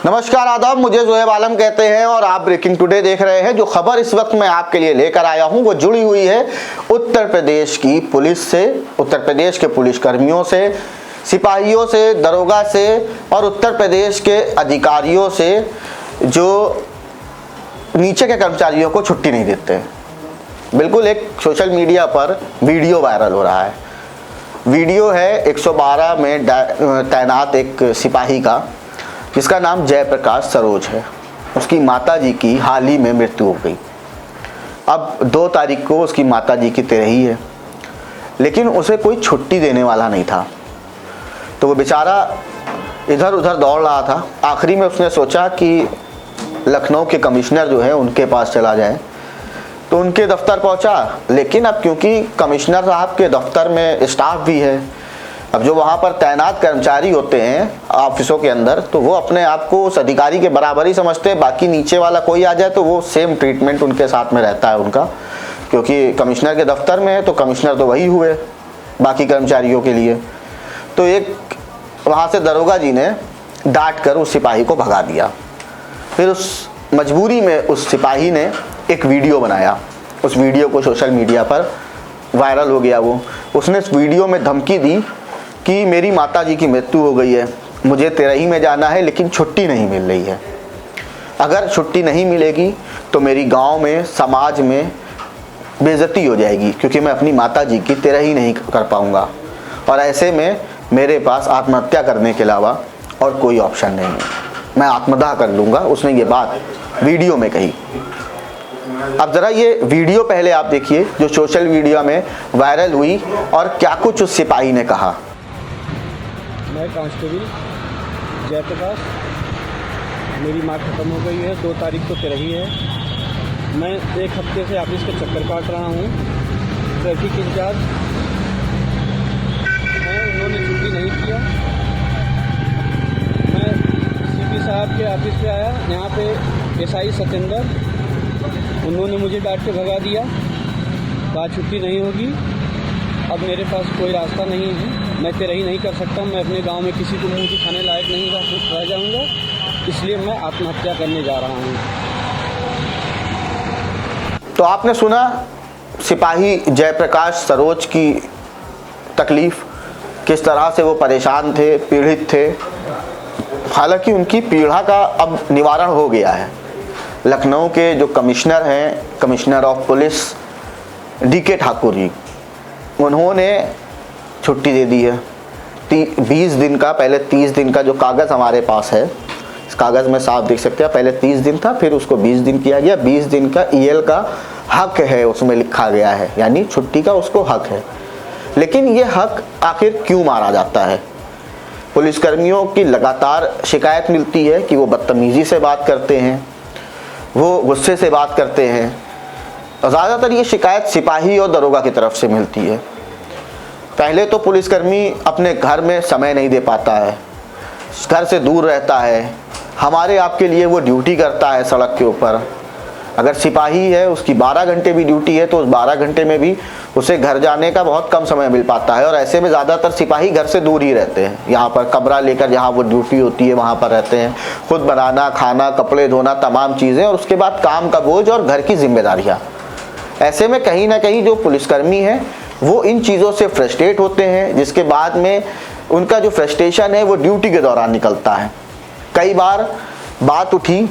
नमस्कार आदाब, मुझे जोहेब आलम कहते हैं और आप ब्रेकिंग टुडे देख रहे हैं। जो खबर इस वक्त मैं आपके लिए लेकर आया हूं वो जुड़ी हुई है उत्तर प्रदेश की पुलिस से, उत्तर प्रदेश के पुलिस कर्मियों से, सिपाहियों से, दरोगा से और उत्तर प्रदेश के अधिकारियों से जो नीचे के कर्मचारियों को छुट्टी नहीं देते हैं। बिल्कुल एक सोशल मीडिया पर वीडियो वायरल हो रहा है। वीडियो है 112 में तैनात एक सिपाही का जिसका नाम जयप्रकाश सरोज है। उसकी माताजी की हाल ही में मृत्यु हो गई। अब 2 तारीख को उसकी माताजी की तिरही है, लेकिन उसे कोई छुट्टी देने वाला नहीं था। तो वो बेचारा इधर उधर दौड़ रहा था। आखिरी में उसने सोचा कि लखनऊ के कमिश्नर जो है उनके पास चला जाए, तो उनके दफ्तर पहुंचा। लेकिन अब क्योंकि कमिश्नर साहब के दफ्तर में स्टाफ भी है, अब जो वहाँ पर तैनात कर्मचारी होते हैं ऑफिसों के अंदर, तो वो अपने आप को उस अधिकारी के बराबर ही समझते हैं। बाकी नीचे वाला कोई आ जाए तो वो सेम ट्रीटमेंट उनके साथ में रहता है उनका, क्योंकि कमिश्नर के दफ्तर में है तो कमिश्नर तो वही हुए बाकी कर्मचारियों के लिए। तो एक वहाँ से दरोगा जी ने डांट कर उस सिपाही को भगा दिया। फिर उस मजबूरी में उस सिपाही ने एक वीडियो बनाया। उस वीडियो को सोशल मीडिया पर वायरल हो गया। उसने इस वीडियो में धमकी दी कि मेरी माताजी की मृत्यु हो गई है, मुझे तिरही में जाना है लेकिन छुट्टी नहीं मिल रही है। अगर छुट्टी नहीं मिलेगी तो मेरी गांव में, समाज में बेइज्जती हो जाएगी, क्योंकि मैं अपनी माताजी की तिरही नहीं कर पाऊंगा और ऐसे में मेरे पास आत्महत्या करने के अलावा और कोई ऑप्शन नहीं है, मैं आत्मदाह कर लूँगा। उसने ये बात वीडियो में कही। अब ज़रा ये वीडियो पहले आप देखिए जो सोशल मीडिया में वायरल हुई और क्या कुछ उस सिपाही ने कहा। मैं कांस्टेबल जयप्रकाश, मेरी माँ ख़त्म हो गई है, 2 तारीख को तिरही है। मैं 1 हफ्ते से ऑफिस के चक्कर काट रहा हूँ। ट्रैफिक इंचार्ज है, उन्होंने छुट्टी नहीं किया। मैं सीपी साहब के ऑफिस पे आया, यहाँ पे एसआई सत्येंद्र, उन्होंने मुझे डांट के भगा दिया, कहा छुट्टी नहीं होगी। अब मेरे पास कोई रास्ता नहीं है, मैं तिरही नहीं कर सकता, मैं अपने गांव में किसी को मुंह दिखाने लायक नहीं रह जाऊंगा, इसलिए मैं आत्महत्या करने जा रहा हूं। तो आपने सुना सिपाही जयप्रकाश सरोज की तकलीफ, किस तरह से वो परेशान थे, पीड़ित थे। हालांकि उनकी पीड़ा का अब निवारण हो गया है। लखनऊ के जो कमिश्नर हैं, commissioner of police DK Thakur ji, उन्होंने छुट्टी दे दी है 20 दिन का। पहले 30 दिन का जो कागज़ हमारे पास है, इस कागज़ में साफ देख सकते हैं, पहले 30 दिन था, फिर उसको 20 दिन किया गया। 20 दिन का EL का हक है, उसमें लिखा गया है, यानी छुट्टी का उसको हक है। लेकिन ये हक आखिर क्यों मारा जाता है? पुलिसकर्मियों की लगातार शिकायत मिलती है कि वो बदतमीज़ी से बात करते हैं, वो गुस्से से बात करते हैं। ज़्यादातर ये शिकायत सिपाही और दरोगा की तरफ से मिलती है। पहले तो पुलिसकर्मी अपने घर में समय नहीं दे पाता है, घर से दूर रहता है, हमारे आपके लिए वो ड्यूटी करता है सड़क के ऊपर। अगर सिपाही है, उसकी 12 घंटे भी ड्यूटी है, तो उस 12 घंटे में भी उसे घर जाने का बहुत कम समय मिल पाता है। और ऐसे में ज़्यादातर सिपाही घर से दूर ही रहते हैं, यहाँ पर कमरा लेकर जहाँ वो ड्यूटी होती है वहाँ पर रहते हैं। खुद बनाना, खाना, कपड़े धोना, तमाम चीज़ें, और उसके बाद काम का बोझ और घर की जिम्मेदारियाँ। ऐसे में कहीं ना कहीं जो पुलिसकर्मी हैं वो इन चीज़ों से फ्रस्ट्रेट होते हैं, जिसके बाद में उनका जो फ्रस्ट्रेशन है वो ड्यूटी के दौरान निकलता है। कई बार बात उठी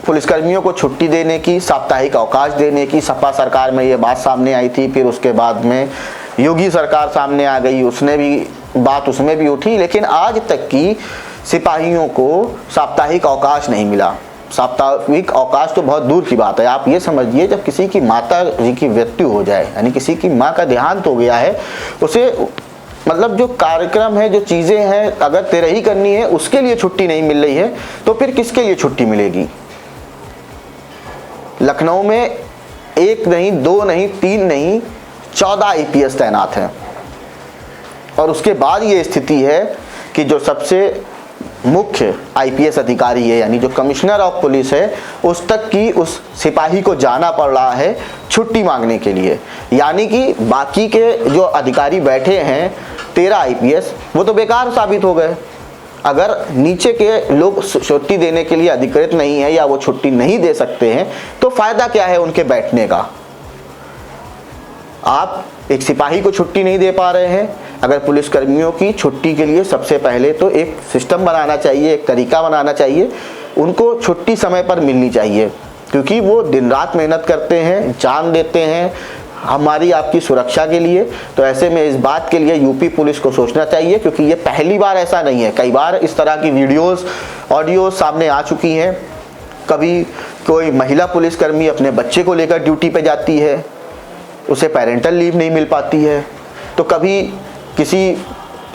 पुलिसकर्मियों को छुट्टी देने की, साप्ताहिक अवकाश देने की। सपा सरकार में ये बात सामने आई थी, फिर उसके बाद में योगी सरकार सामने आ गई, उसने भी बात उसमें भी उठी। लेकिन आज तक की सिपाहियों को साप्ताहिक अवकाश नहीं मिला। साप्ताहिक अवकाश तो बहुत दूर की बात है। आप ये समझिए, जब किसी की माता जी की मृत्यु हो जाए, यानी किसी की माँ का देहांत हो गया है, उसे मतलब जो कार्यक्रम है, जो चीज़ें हैं, अगर तिरही करनी है उसके लिए छुट्टी नहीं मिल रही है, तो फिर किसके लिए छुट्टी मिलेगी? लखनऊ में 1 नहीं, 2 नहीं, 3 नहीं, 14 IPS तैनात हैं। और उसके बाद ये स्थिति है कि जो सबसे मुख्य IPS अधिकारी है, यानी जो कमिश्नर ऑफ पुलिस है, उस तक की उस सिपाही को जाना पड़ रहा है छुट्टी मांगने के लिए। यानी कि बाकी के जो अधिकारी बैठे हैं 13 IPS, वो तो बेकार साबित हो गए। अगर नीचे के लोग छुट्टी देने के लिए अधिकृत नहीं है या वो छुट्टी नहीं दे सकते हैं तो फायदा क्या है उनके बैठने का। आप एक सिपाही को छुट्टी नहीं दे पा रहे हैं, अगर पुलिसकर्मियों की छुट्टी के लिए सबसे पहले तो एक सिस्टम बनाना चाहिए, एक तरीका बनाना चाहिए, उनको छुट्टी समय पर मिलनी चाहिए, क्योंकि वो दिन रात मेहनत करते हैं, जान देते हैं हमारी आपकी सुरक्षा के लिए। तो ऐसे में इस बात के लिए यूपी पुलिस को सोचना चाहिए, क्योंकि ये पहली बार ऐसा नहीं है, कई बार इस तरह की वीडियोस ऑडियो सामने आ चुकी हैं। कभी कोई महिला पुलिसकर्मी अपने बच्चे को लेकर ड्यूटी पे जाती है, उसे पेरेंटल लीव नहीं मिल पाती है, तो कभी किसी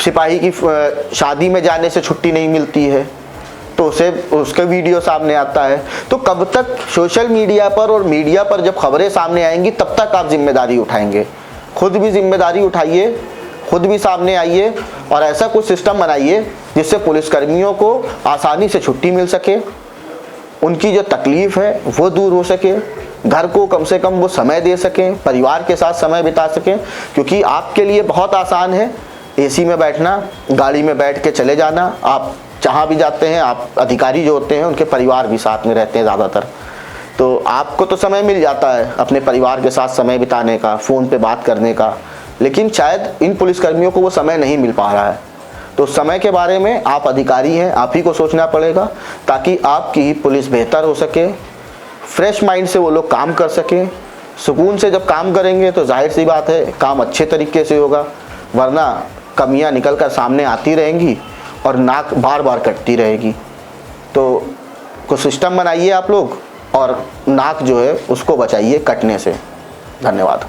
सिपाही की शादी में जाने से छुट्टी नहीं मिलती है तो उसे उसका वीडियो सामने आता है। तो कब तक सोशल मीडिया पर और मीडिया पर जब खबरें सामने आएंगी तब तक आप जिम्मेदारी उठाएंगे। खुद भी जिम्मेदारी उठाइए, खुद भी सामने आइए और ऐसा कुछ सिस्टम बनाइए जिससे पुलिसकर्मियों को आसानी से छुट्टी मिल सके, उनकी जो तकलीफ़ है वो दूर हो सके, घर को कम से कम वो समय दे सकें, परिवार के साथ समय बिता सकें। क्योंकि आपके लिए बहुत आसान है एसी में बैठना, गाड़ी में बैठ के चले जाना, आप जहाँ भी जाते हैं, आप अधिकारी जो होते हैं उनके परिवार भी साथ में रहते हैं ज़्यादातर, तो आपको तो समय मिल जाता है अपने परिवार के साथ समय बिताने का, फ़ोन पे बात करने का, लेकिन शायद इन पुलिसकर्मियों को वो समय नहीं मिल पा रहा है। तो समय के बारे में आप अधिकारी हैं, आप ही को सोचना पड़ेगा ताकि आपकी ही पुलिस बेहतर हो सके, फ्रेश माइंड से वो लोग काम कर सकें। सुकून से जब काम करेंगे तो जाहिर सी बात है काम अच्छे तरीके से होगा, वरना कमियां निकल कर सामने आती रहेंगी और नाक बार बार कटती रहेगी। तो कुछ सिस्टम बनाइए आप लोग और नाक जो है उसको बचाइए कटने से। धन्यवाद।